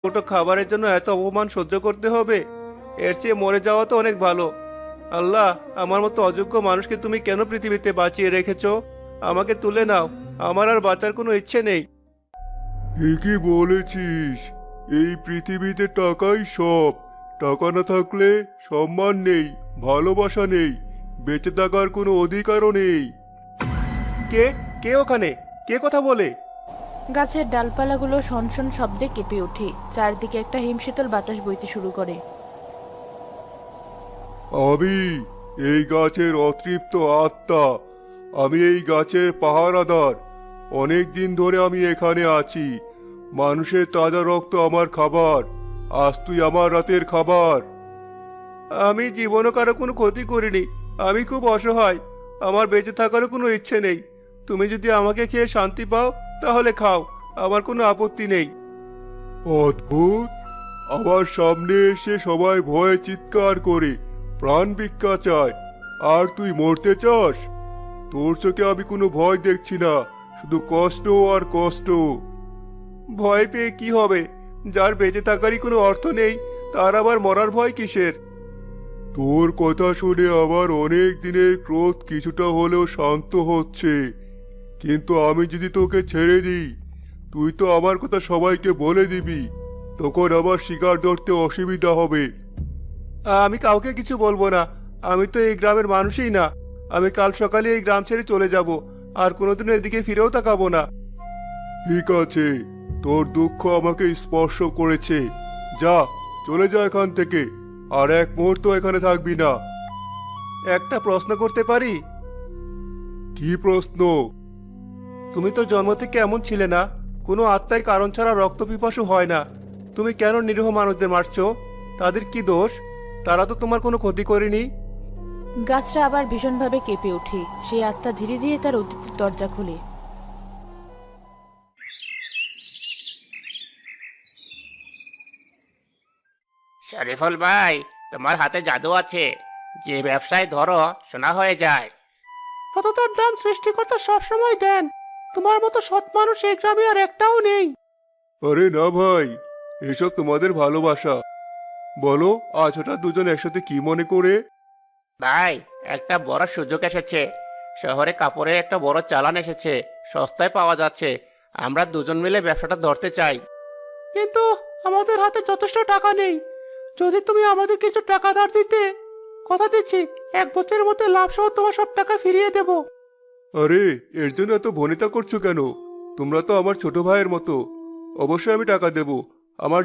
দুটো খাবারের জন্য এত অপমান সহ্য করতে হবে? এর চেয়ে মরে যাওয়া তো অনেক ভালো। আল্লাহ, আমার মতো অযোগ্য মানুষকে তুমি কেন পৃথিবীতে বাঁচিয়ে রেখেছো? আমাকে তুলে নাও, আমার আর বাঁচার কোনো ইচ্ছে নেই। ঠিকই বলেছিস। এই পৃথিবীতে টাকাই সব। টাকা না থাকলে সম্মান নেই, ভালোবাসা নেই, বেঁচে থাকার কোনো অধিকারও নেই। কে কে ওখানে? কে কথা বলে? গাছের ডালপালাগুলো শনশন শব্দে কেঁপে ওঠে, চারদিকে একটা হিমশীতল বাতাস বইতে শুরু করে। আমি এই গাছের অতৃপ্ত আত্মা। আমি এই গাছের পাহারাদার। অনেক দিন ধরে আমি এখানে আছি। মানুষের তাজা রক্ত আমার খাবার। আজ তুই আমার রাতের খাবার। আমি জীবনও কারো কোনো ক্ষতি করিনি। আমি খুব অসহায়। আমার বেঁচে থাকারও কোনো ইচ্ছে নেই। তুমি যদি আমাকে খেয়ে শান্তি পাও তাহলে খাও, আমার কোনো আপত্তি নেই। অদ্ভুত! আমার সামনে এসে সবাই ভয়ে চিৎকার করে প্রাণ ভিক্ষা চায়, আর তুই মরতে চাস? তোর চোখে আমি কোনো ভয় দেখছি না, শুধু কষ্ট আর কষ্ট। ভয় পেয়ে কি হবে? যার বেঁচে থাকারই কোনো অর্থ নেই, তার আবার মরার ভয় কিসের? তোর কথা শুনে আমার অনেক দিনের ক্রোধ কিছুটা হলেও শান্ত হচ্ছে। কিন্তু আমি যদি তোকে ছেড়ে দিই, তুই তো আমার কথা সবাইকে বলে দিবি। তখন আবার শিকার ধরতে অসুবিধা হবে। আমি কাউকে কিছু বলবো না। আমি তো এই গ্রামের মানুষই না। আমি কাল সকালে এই গ্রাম ছেড়ে চলে যাব, আর কোনোদিনও এদিকে ফিরেও তাকাবো না। ঠিক আছে, তোর দুঃখ আমাকে স্পর্শ করেছে। যা, চলে যা এখান থেকে। আর এক মুহূর্ত এখানে থাকবি না। একটা প্রশ্ন করতে পারি? কি প্রশ্ন? তুমি তো জন্ম থেকে এমন ছিলে না। কোনো আত্মাই কারণ ছাড়া রক্ত পিপাসু হয় না। তুমি কেন নিরীহ মানুষদের মারছো? তাদের কি দোষ? তারা তো তোমার কোনো ক্ষতি করেনি। গাছটা আবার ভীষণভাবে কেঁপে ওঠে। সেই আত্মা ধীরে ধীরে তার অতীতের দরজা খোলে। শরীফুল ভাই, তোমার হাতে জাদু আছে। যে ব্যবসায় ধরো সোনা হয়ে যায়। সততার দাম সৃষ্টিকর্তা সবসময় দেন। তোমার মতো সৎ মানুষ এই গ্রামে আর একটাও নেই। আরে না ভাই, এসব তোমাদের ভালোবাসা। বলো, আজ হঠাৎ দুজন একসাথে কি মনে করে? ভাই, একটা বড় সুযোগ এসেছে। শহরে কাপড়ের একটা বড় চালান এসেছে, সস্তায় পাওয়া যাচ্ছে। আমরা দুজন মিলে ব্যবসাটা ধরতে চাই। কিন্তু আমাদের হাতে যথেষ্ট টাকা নেই। যদি তুমি আমাদের কিছু টাকা ধার দিতে, কথা দিচ্ছি 1 বছরের মধ্যে লাভ সহ তোমার সব টাকা ফিরিয়ে দেব। আরে, এর জন্য এত ভনিতা করছো কেন? তোমরা তো আমার ছোট ভাইয়ের মতো। অবশ্যই আমি টাকা দেব। আমার